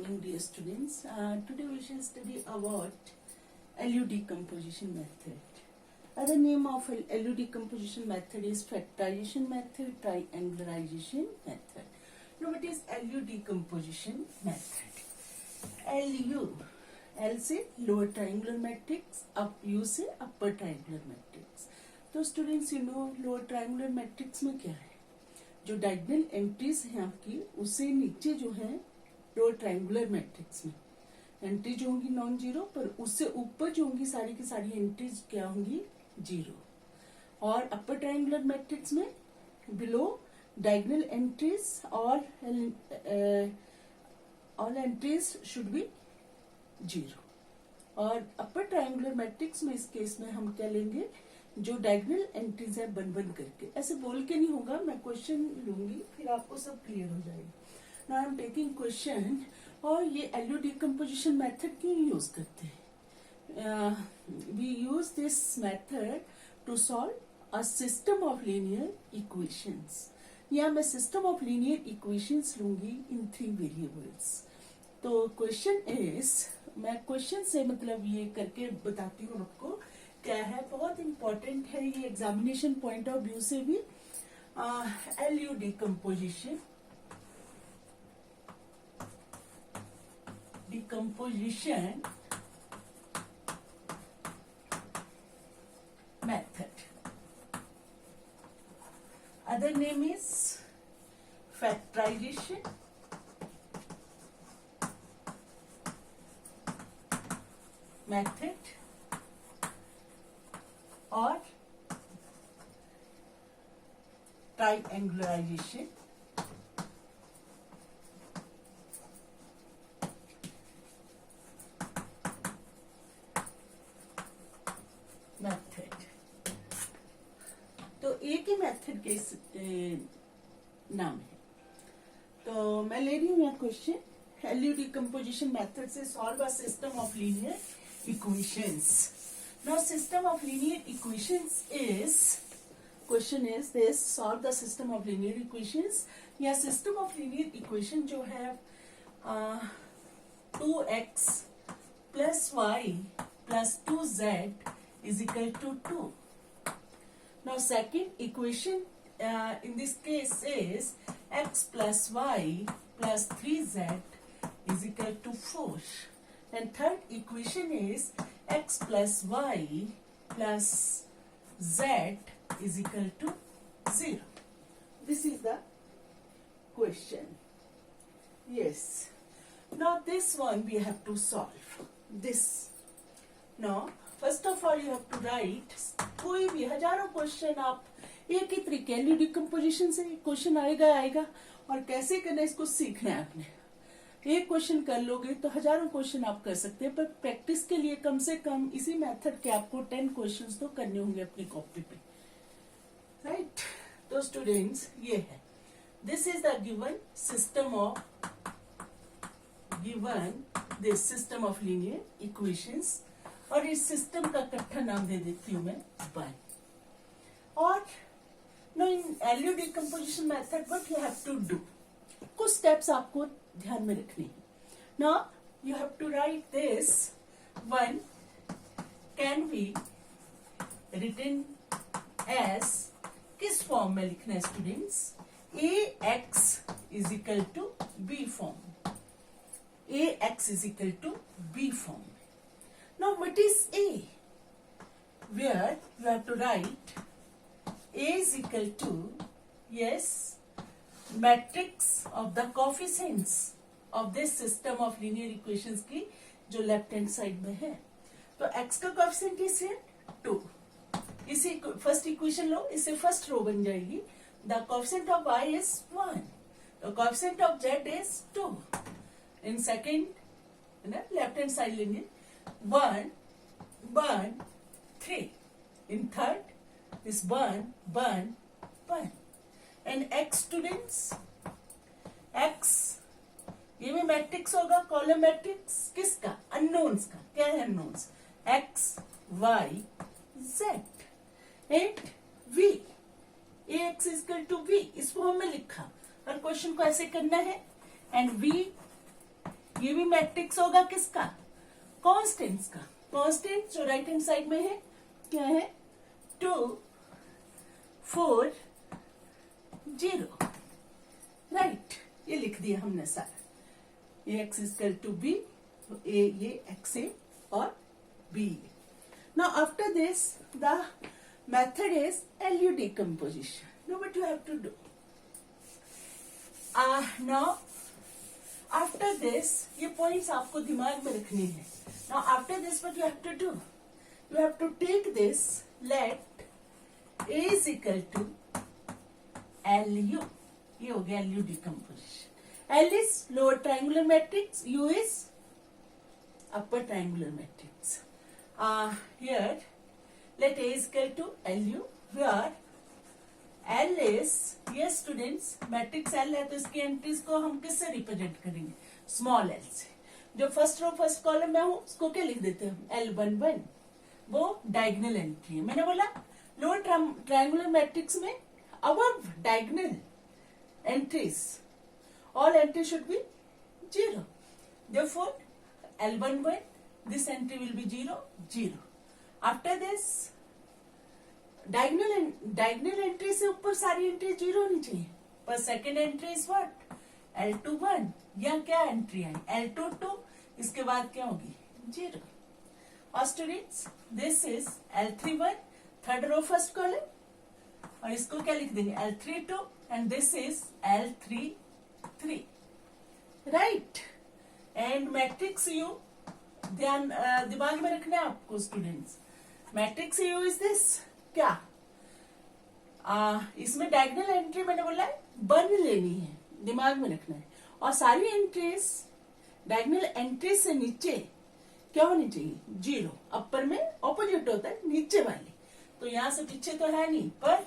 morning, dear students. Today we shall study about LU decomposition method. Other name of LU decomposition method is factorization method, triangularization method. Now, what is LU decomposition method? LU, L से lower triangular matrix, up U से upper triangular matrix. तो students, you know lower triangular matrix में क्या है? जो diagonal entries हैं आपकी, उससे नीचे जो है लोअर ट्रायंगुलर मैट्रिक्स में एंट्री जो होंगी नॉन जीरो, पर उससे ऊपर जो होंगी सारी की सारी एंट्रीज क्या होंगी? जीरो. और अपर ट्रायंगुलर मैट्रिक्स में below diagonal entries all entries should be zero. और अपर ट्रायंगुलर मैट्रिक्स में इस केस में हम क्या लेंगे? जो डायगोनल एंट्रीज है बन बन करके, ऐसे बोल के नहीं होगा, मैं क्वेश्चन लूंगी फिर आपको सब क्लियर हो जाएगा. Now I am taking question. और ये एलयू डिकम्पोजिशन मेथड क्यों यूज करते हैं? We use this method to solve a system of linear equations. या मैं सिस्टम ऑफ लीनियर इक्वेशंस लूंगी इन 3 वेरिएबल्स. तो क्वेश्चन इज, मैं क्वेश्चन से मतलब ये करके बताती हूँ आपको क्या है. बहुत इंपॉर्टेंट है ये एग्जामिनेशन पॉइंट ऑफ व्यू से भी. LU decomposition method. Other name is factorization method और ट्राइएंगुलराइजेशन मेथड. तो एक ही मेथड के नाम है. तो मैं ले रही हूं यहाँ क्वेश्चन. एलयू डिकम्पोजिशन मेथड से solve a system of linear equations. Now, system of linear equations is, question is this, solve the system of linear equations. या system of linear equation जो है 2x plus y plus 2z is equal to 2. Now, second equation in this case is x plus y plus 3z is equal to 4. And third equation is x plus y plus z is equal to 0. This is the question. Yes. Now this one we have to solve. This. Now, first of all you have to write. कोई भी हजारों question आप एक ही तरीके LU decomposition से question आएगा और कैसे करना है इसको सीखना है आपने. एक क्वेश्चन कर लोगे तो हजारों क्वेश्चन आप कर सकते हैं, पर प्रैक्टिस के लिए कम से कम इसी मेथड के आपको 10 क्वेश्चंस तो करने होंगे अपनी कॉपी पे, राइट? तो स्टूडेंट्स ये है, this is the given system of linear equations. और इस सिस्टम का इकट्ठा नाम दे देती हूं मैं वन. और no in LU decomposition method what you have to do, कुछ स्टेप्स आपको ध्यान में रखनी है. Now you have to write this one can be written as, किस फॉर्म में लिखना है students? ax is equal to B form. ax is equal to B form. Now what is a? Where you have to write a is equal to, yes, matrix of the coefficients of this system of linear equations की जो left hand side में है. तो x का coefficient is 2. इसी first equation लो, इससे first row बन जाएगी. The coefficient of y is 1. The coefficient of z is 2. In second left hand side लेंगे 1 1 3. In third is 1 1 1. And x students, x ये भी मैट्रिक्स होगा, कॉलम मैट्रिक्स किसका? Unknowns का. क्या है unknowns? x y z. And v, ax is equal to v, इस form में लिखा. और क्वेश्चन को ऐसे करना है. एंड v ये भी मैट्रिक्स होगा किसका, कॉन्स्टेंट्स का। कॉन्स्टेंट जो राइट हैंड साइड में है क्या है, 2 4 0, राइट। ये लिख दिया हमने सारा, ये x इक्वल टू बी, ये x है और b। Now after this the method is LU decomposition. Now what you have to do? Now after this, ये points आपको दिमाग में रखनी है। Now after this what you have to do? You have to take this, let A is equal to LU. ये हो गया LU decomposition। L is lower triangular matrix, U is upper triangular matrix. Here let A is equal to LU, where L is, yes students, matrix L है तो इसकी entries को हम किससे represent करेंगे, स्मॉल l से। जो फर्स्ट रो फर्स्ट कॉलम में हूं उसको क्या लिख देते हैं हम, L11, वो डायगोनल एंट्री है। मैंने बोला लोअर ट्रायंगुलर मैट्रिक्स में above diagonal entries, all entry should be 0, therefore L11 this entry will be 0 0। After this diagonal entry से ऊपर सारी एंट्री 0 होनी चाहिए, पर second entry is what, L21। यहाँ क्या एंट्री आई, L22, इसके बाद क्या होगी 0। और students this is L31, third row first column, और इसको क्या लिख देंगे L32, and this is L33, right. And matrix U ध्यान दिमाग में रखना है आपको students, matrix U is this क्या, इसमें डायगोनल एंट्री मैंने बोला है 1 लेनी है, दिमाग में रखना है। और सारी एंट्रीज डायगोनल एंट्री से नीचे क्या होनी चाहिए 0। अपर में ऑपोजिट होता है नीचे वाली, तो यहां से पीछे तो है नहीं, पर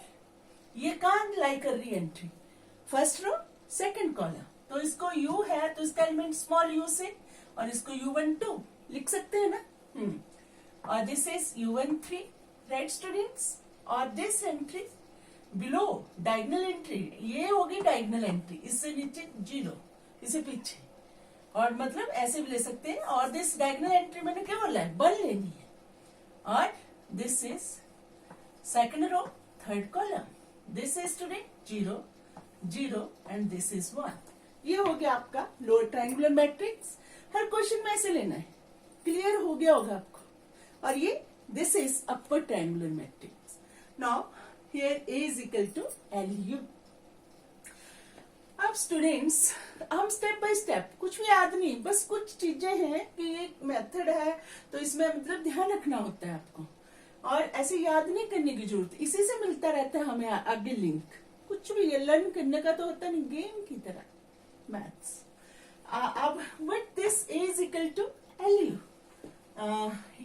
ये कहां लाई कर रही entry, first row second column, तो इसको U है तो इसका एलिमेंट स्मॉल u से, और इसको U12 लिख सकते हैं ना। और this is U13, right students. और this entry below diagonal entry, ये होगी डायगोनल एंट्री, इससे नीचे 0, इससे पीछे, और मतलब ऐसे भी ले सकते हैं। और दिस डायगोनल एंट्री मैंने क्या बोला है 1 लेनी है, और this is second row third column, this is student 0 0, and this is 1। ये हो गया आपका लोअर ट्रायंगुलर मैट्रिक्स। हर क्वेश्चन में ऐसे लेना है, क्लियर हो गया होगा आपको। और ये this is upper triangular matrix. Now here A is equal to LU। अब स्टूडेंट्स हम स्टेप बाय स्टेप, कुछ भी याद नहीं, बस कुछ चीजें हैं कि ये मेथड है तो इसमें मतलब ध्यान रखना होता है आपको, और ऐसे याद नहीं करने की जरूरत, इसी से मिलता रहता है हमें आगे लिंक। कुछ भी ये लर्न करने का तो होता नहीं, गेम की तरह मैथ्स। अब what this A is equal to LU,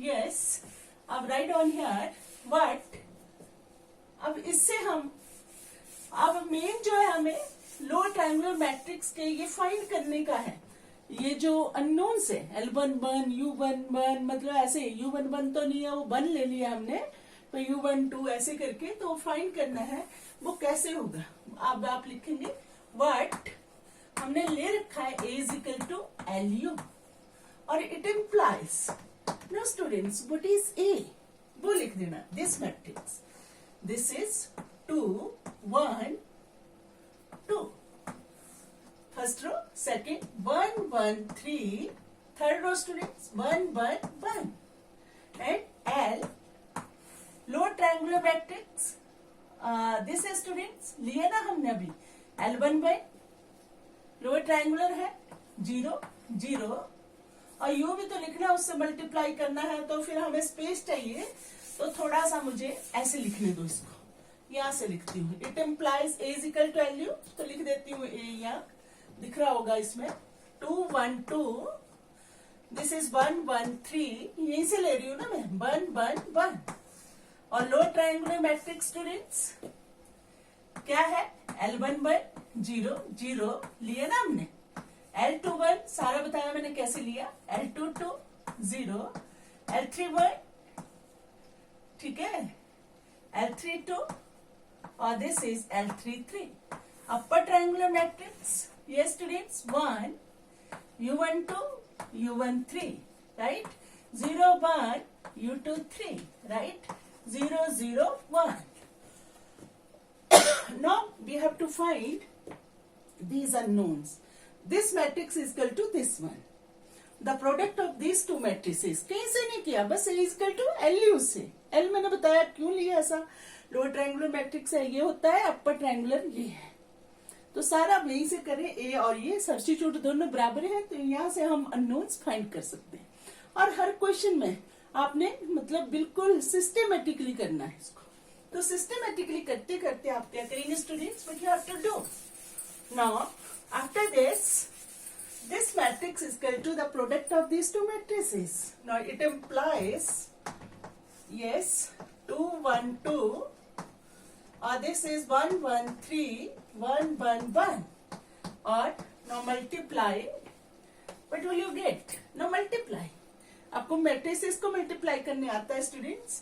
yes, अब राइट ऑन हियर व्हाट, अब इससे हम अब मेन जो है हमें लोअर ट्रायंगुलर मैट्रिक्स के ये फाइंड करने का है, ये जो अननोन से L11 U11, मतलब ऐसे U11 तो नहीं है, वो 1 ले लिया हमने, तो U12 ऐसे करके तो फाइंड करना है वो कैसे होगा। अब आप लिखेंगे व्हाट हमने ले रखा है A is equal to LU, और it implies, no students what is A, वो लिख देना, this matrix, this is 2 1 2, first row second 1 1 3, third row students 1 1 1, and L lower triangular matrix, this is students लिया ना हमने अभी L11, लोअर ट्रायंगुलर है 0 0, और U भी तो लिखना है, उससे मल्टीप्लाई करना है, तो फिर हमें स्पेस चाहिए, तो थोड़ा सा मुझे ऐसे लिखने दो, इसको यहां से लिखती हूँ। It implies A is equal to LU, तो लिख देती हूँ A, यहाँ दिख रहा होगा इसमें 2 1 2, दिस इज 1 1 3, यहीं से ले रही हूँ ना मैं 1 1 1। और लोअर ट्रायंगुलर मैट्रिक्स स्टूडेंट्स क्या है L11 0 0 लिया ना हमने, L21 सारा बताया मैंने कैसे लिया, L22 0, L31 ठीक है, L32, और this is L33। Upper triangular matrix, ये students 1 U12, U13, right? 0, 1, U23, right? 0, 0, 1. Now we have to find these unknowns. This matrix is equal to this one. The product of these two matrices. कहीं से नहीं किया, बस A is equal to LU से. L मैंने बताया क्यों लिया ऐसा. लोअर ट्रायंगुलर मैट्रिक्स है, ये होता है. अपर ट्रायंगुलर ये है. तो सारा वहीं से करें. A और ये सब्स्टिट्यूट दोनों बराबर है, तो यहाँ से हम अननोन्स फाइंड कर सकते हैं. और हर क्वेश्चन में आपने मतलब बिल्कुल सिस्टमेटिकली करना है इसको. तो सिस्टमेटिकली करते करते आप क्या करेंगे students? What you have to do now after this matrix is equal to the product of these two matrices. Now it implies yes 2 1 2 or this is 1 1 3 1 1 1 or now multiply. What will you get? Now multiply. आपको matrices को multiply करने आता है students.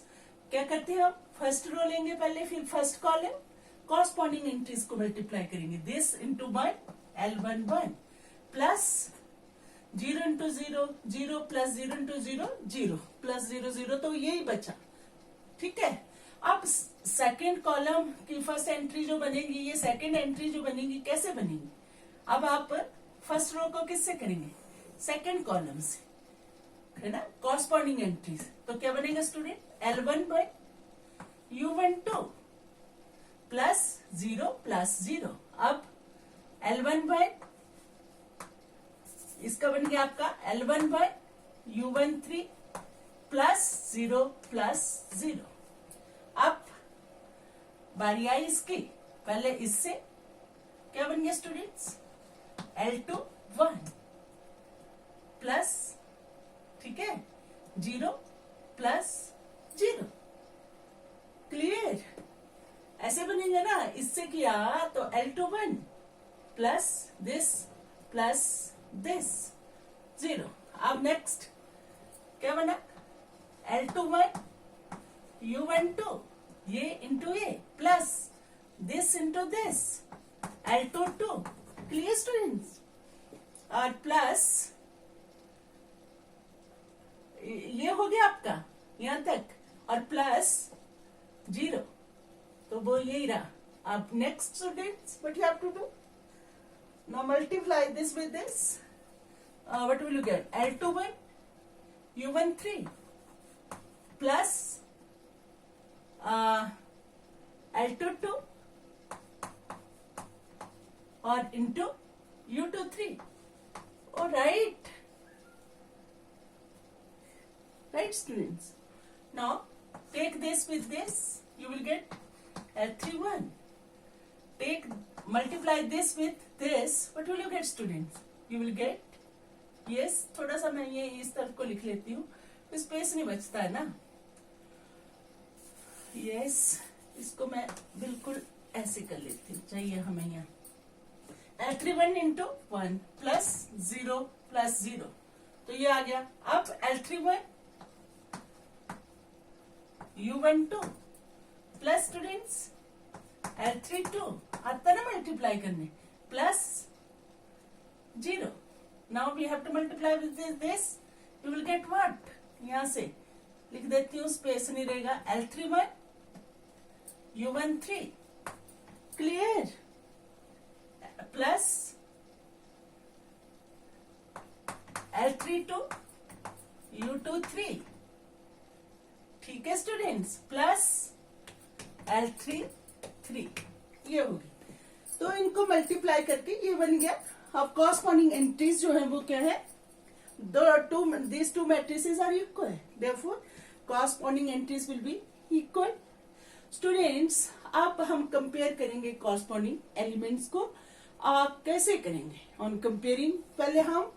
क्या करते हैं आप? First row लेंगे पहले, फिर फर्स्ट कॉलम, कॉरस्पॉन्डिंग एंट्रीज को मल्टीप्लाई करेंगे. This into 1 L1 1 plus 0 into 0 0 plus 0 into 0 0 plus 0 0, तो यही बचा. ठीक है. अब सेकेंड कॉलम की फर्स्ट एंट्री जो बनेगी, ये सेकेंड एंट्री जो बनेगी कैसे बनेगी? अब आप फर्स्ट रो को किससे करेंगे? सेकेंड कॉलम से, है ना, कॉरस्पॉन्डिंग एंट्रीज. तो क्या बनेगा student? L1 bye U12 plus 0 plus 0. अब L1 बाय इसका बन गया आपका L1 bye U13 plus 0 plus 0. अब बारी आई इसकी. पहले इससे क्या बन गया स्टूडेंट्स? L2 1 प्लस, ठीक है, 0 प्लस 0. क्लियर? ऐसे बनेगा ना. इससे किया तो L2 1 plus this plus this 0. अब नेक्स्ट क्या बना? L2 1 U12 ये इंटू ये plus this into this L2 2. Clear students? और प्लस ये हो गया आपका यहां तक, और प्लस 0, तो वो यही रहा. अब next students what you have to do? Now multiply this with this. What will you get? L2 1 U13 plus L2 2 or into U23. All right. Right students. Now take this with this. You will get L3 1. Take multiply this with this. What will you get students? You will get, yes, थोड़ा सा मैं ये इस तरफ को लिख लेती हूँ, स्पेस नहीं बचता है ना. yes, इसको मैं बिल्कुल ऐसे कर लेती हूँ. चाहिए हमें यहाँ L3 1 इंटू 1 प्लस 0 प्लस 0, तो ये आ गया. अब L3 1 U12 plus students L3 2 आता ना मल्टीप्लाई करने, plus 0. Now we have to multiply with this. You will get what? यहां से लिख देती हूँ, स्पेस नहीं रहेगा. L3 1 U13 clear plus L3 2 U23. ठीक है स्टूडेंट्स, प्लस L3 3. ये होगी. तो इनको मल्टीप्लाई करके ये बन गया. अब कॉरस्पॉन्डिंग एंट्रीज जो है वो क्या है? these two matrices are equal. Therefore corresponding entries will be equal. Students, अब हम कंपेयर करेंगे कॉरस्पॉन्डिंग एलिमेंट्स को. कैसे करेंगे? ऑन कंपेयरिंग पहले हम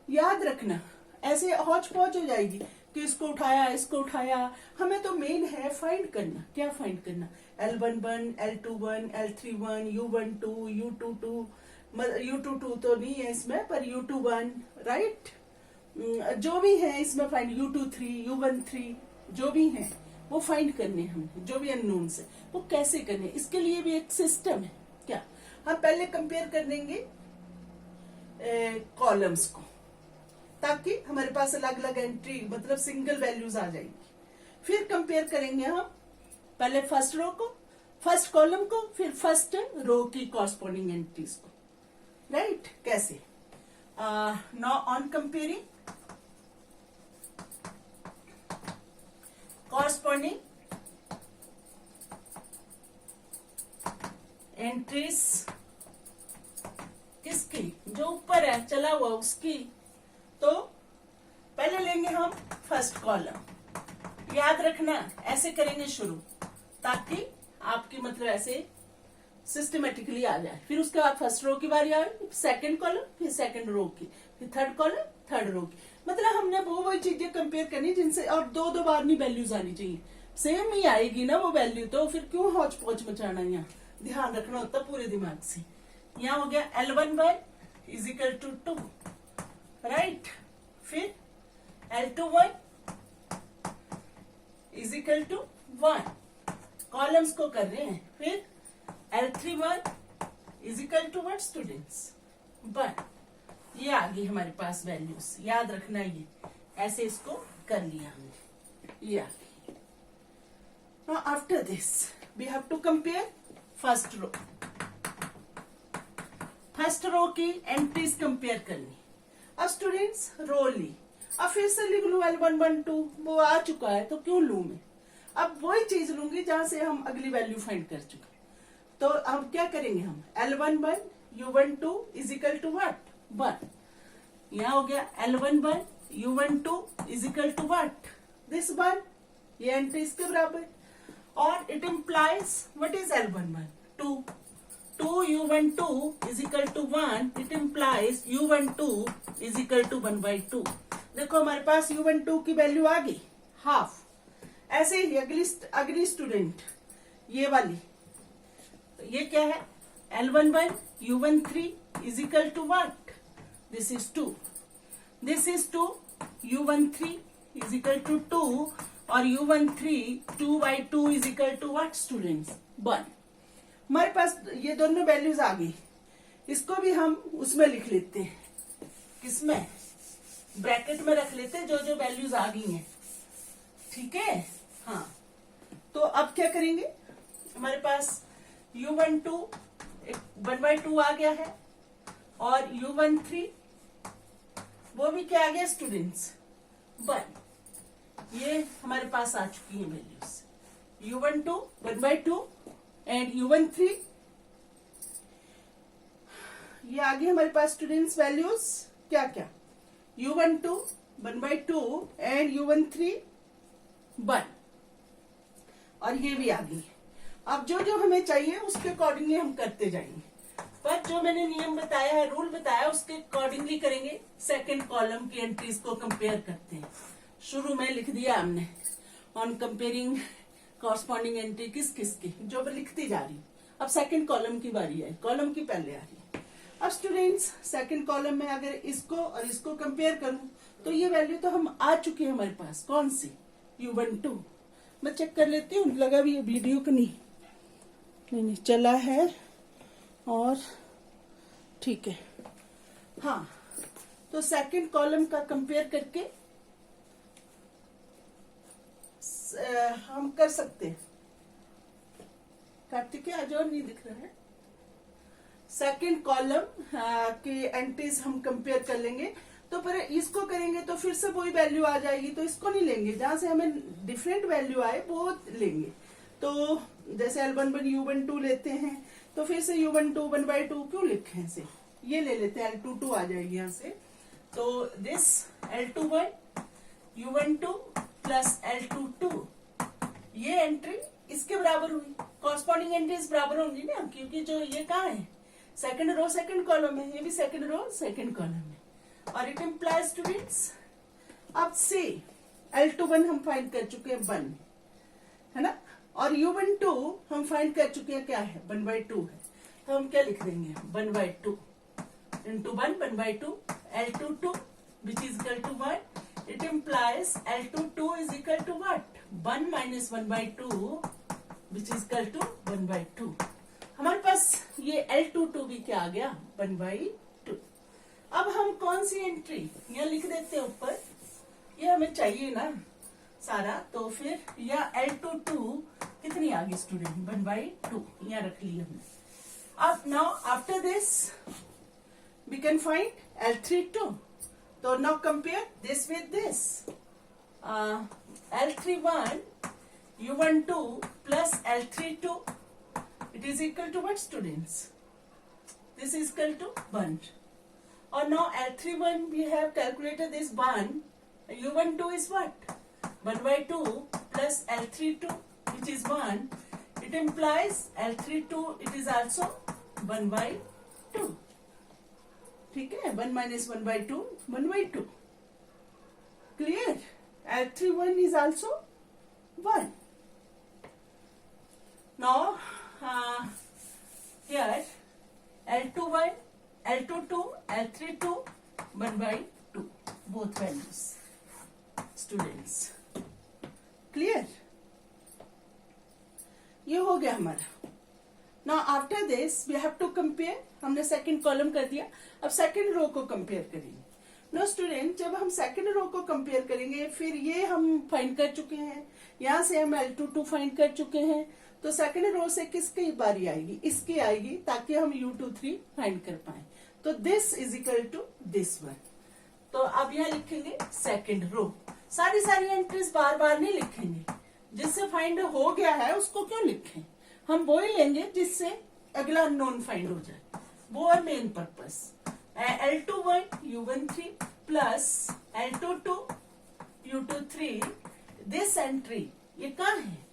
याद रखना, ऐसे हौच पौच हो जाएगी कि इसको उठाया इसको उठाया. हमें तो मेन है फाइंड करना. क्या फाइंड करना? L1 1 L2 1 L3 1 U12 U22 U22 तो नहीं है इसमें, पर U21 राइट. जो भी है इसमें फाइंड, U23 U13 जो भी है वो फाइंड करने हमने. जो भी अननोन्स है वो कैसे करने, इसके लिए भी एक सिस्टम है. क्या हम पहले कंपेयर कर देंगे कॉलम्स को. ताकि हमारे पास अलग अलग एंट्री मतलब सिंगल वैल्यूज आ जाएंगी। फिर कंपेयर करेंगे हम पहले फर्स्ट रो को, फर्स्ट कॉलम को, फिर फर्स्ट रो की कॉरस्पॉन्डिंग एंट्रीज को, राइट? कैसे? Now on comparing corresponding entries किसकी, जो ऊपर है चला हुआ उसकी। तो पहले लेंगे हम फर्स्ट कॉलम, याद रखना ऐसे करेंगे शुरू ताकि आपकी मतलब ऐसे सिस्टमेटिकली आ जाए। फिर उसके बाद फर्स्ट रो की बारी आएगी, सेकंड कॉलम, फिर सेकंड रो की, फिर थर्ड कॉलम, थर्ड रो की। मतलब हमने वही चीजें कंपेयर करनी जिनसे, और दो दो बार नहीं वैल्यूज आनी चाहिए, सेम ही आएगी ना वो वैल्यू, तो फिर क्यों हौच पौच मचाना, यहाँ ध्यान रखना होता पूरे दिमाग से। यहाँ हो गया L11 is equal to 2, right? फिर L21 is equal to 1, columns को कर रहे हैं। फिर L31 is equal to what students? 1। ये आ गई हमारे पास वैल्यूज, याद रखना ये ऐसे इसको कर लिया हमने, ये आ गई। Now after this we have to compare first row, first row की एंट्रीज कंपेयर करनी। अब स्टूडेंट्स रो ली, अब फिर से लिख लू L112, वो आ चुका है तो क्यों लू मैं? अब वही चीज लूंगी जहां से हम अगली वैल्यू फाइंड कर चुके। तो अब क्या करेंगे हम? L11 U12 is equal to what? 1। यहाँ हो गया L11 U12 is equal to what? This 1। ये एंट्री इसके बराबर, और it implies what is L11? 2 U12 is equal to 1, it implies U12 is equal to 1/2। देखो हमारे पास U12 की वैल्यू आ गई हाफ। ऐसे ही अगली स्टूडेंट ये वाली, तो ये क्या है? L11 U13 is equal to what? This is 2, this is 2, U13 is equal to 2, और U13 2/2 is equal to what students? 1। हमारे पास ये दोनों वैल्यूज आ गई, इसको भी हम उसमें लिख लेते हैं, किसमें? ब्रैकेट में रख लेते हैं जो जो वैल्यूज आ गई हैं, ठीक है? हाँ, तो अब क्या करेंगे? हमारे पास U12 1/2 आ गया है, और U13 वो भी क्या आ गया स्टूडेंट्स? 1। ये हमारे पास आ चुकी है वैल्यूज, U12 1/2 एंड U13, ये आगे हमारे पास स्टूडेंट्स वैल्यूज क्या क्या? U12 1/2 एंड U13 1, और ये भी आ गई। अब जो जो हमें चाहिए उसके अकॉर्डिंगली हम करते जाएंगे, पर जो मैंने नियम बताया है, रूल बताया, उसके अकॉर्डिंगली करेंगे। सेकंड कॉलम की एंट्रीज को कंपेयर करते हैं। शुरू में लिख दिया हमने ऑन कंपेयरिंग कॉरस्पॉन्डिंग एंट्री किस किस की, जो मैं लिखती जा रही हूँ। अब सेकंड कॉलम की बारी है, कॉलम की पहले आ रही है। अब स्टूडेंट्स सेकंड कॉलम में अगर इसको और इसको कंपेयर करूं तो ये वैल्यू तो हम आ चुकी है हमारे पास, कौन सी? U12। मैं चेक कर लेती हूँ, लगा भी वीडियो को नहीं चला है, और ठीक है। हाँ, तो सेकंड कॉलम का कंपेयर करके हम कर सकते हैं। कार्तिक आज और नहीं दिख रहा है। सेकंड कॉलम की एंट्रीज हम कंपेयर कर लेंगे, तो पर इसको करेंगे तो फिर से वही वैल्यू आ जाएगी, तो इसको नहीं लेंगे, जहां से हमें डिफरेंट वैल्यू आए वो लेंगे। तो जैसे L11 U12 लेते हैं, तो फिर से U12 1/2 क्यों लिखे ऐसे? ये ले लेते हैं, L22 आ जाएगी यहाँ से। तो this L21 U12 plus L22, ये एंट्री इसके बराबर हुई। कॉरस्पॉन्डिंग एंट्रीज बराबर होंगी ना, क्योंकि जो ये कहाँ है? सेकंड रो सेकंड कॉलम है, ये भी सेकंड रो सेकंड कॉलम है, और इट इम्प्लाइज स्टूडेंट्स। अब से L21 हम फाइंड कर चुके हैं 1, है ना, और U12 हम फाइंड कर चुके हैं क्या है? 1/2 है। तो हम क्या लिख देंगे? 1/2 into 1 1/2 L22 which is equal to 1. It implies L22 is equal to what? 1 minus 1/2 which is equal to 1/2. हमारे पास ये L22 भी क्या आ गया? 1/2. अब हम कौन सी एंट्री यहाँ लिख देते हैं ऊपर, ये हमें चाहिए ना सारा, तो फिर यहाँ L22 कितनी आ गई स्टूडेंट, 1/2 यहाँ रख ली हमने. अब now after this we can find L32. तो now compare this with this. L31 U12 plus L32, it is equal to what, students? This is equal to 1. Or now L31 we have calculated this 1. U12 is what? 1/2 plus L32, which is 1. It implies L32, it is also 1/2. ठीक है, 1 minus 1/2, 1/2. Clear? L31 is also 1. Now, here L21, L22, L32, 1/2, both values. Students, clear? ये हो गया हमारा. Now after this we have to compare. हमने second column कर दिया, अब सेकंड रो को कंपेयर करेंगे. नो स्टूडेंट, जब हम सेकंड रो को कंपेयर करेंगे, फिर ये हम फाइंड कर चुके हैं, यहाँ से हम L22 फाइंड कर चुके हैं, तो सेकंड रो से किसकी बारी आएगी, इसकी आएगी, ताकि हम U23 फाइंड कर पाए. तो this is equal to this one. तो अब यहाँ लिखेंगे सेकंड रो. सारी एंट्रीज बार बार नहीं लिखेंगे, जिससे फाइंड हो गया है उसको क्यों लिखें, हम वो ही लेंगे जिससे अगला अननोन फाइंड हो जाए, वो है main purpose. L21 U13 plus L22 U23, this entry ये कहाँ है,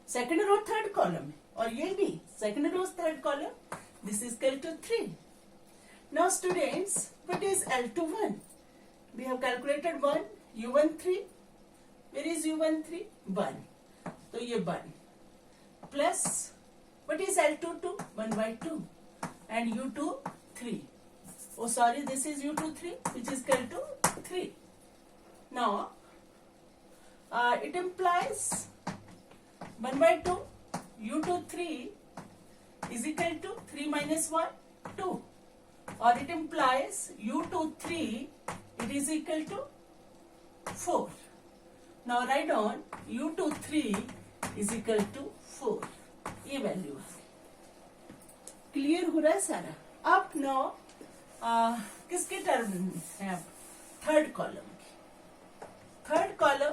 सेकंड रो थर्ड कॉलम है, और ये भी second row third column. This is equal to 3. Now students, what is L21? We have calculated 1. U13, where is U13? 1. तो ये 1 plus what is L22? 1/2 and U23. Oh sorry, this is U23, which is equal to 3. Now it implies 1/2 U23 is equal to 3 minus 1, 2. Or it implies U23 it is equal to 4. Now write down U23 is equal to 4. ये value है. Clear हो रहा है सारा. अब now किसके term है, अब थर्ड कॉलम की. थर्ड कॉलम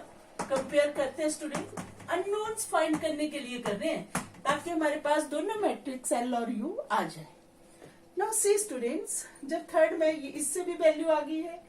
कंपेयर करते हैं स्टूडेंट, अननोन्स फाइंड करने के लिए कर रहे हैं, ताकि हमारे पास दोनों मैट्रिक्स L और U आ जाए. नाउ सी स्टूडेंट्स, जब थर्ड में इससे भी वैल्यू आ गई है,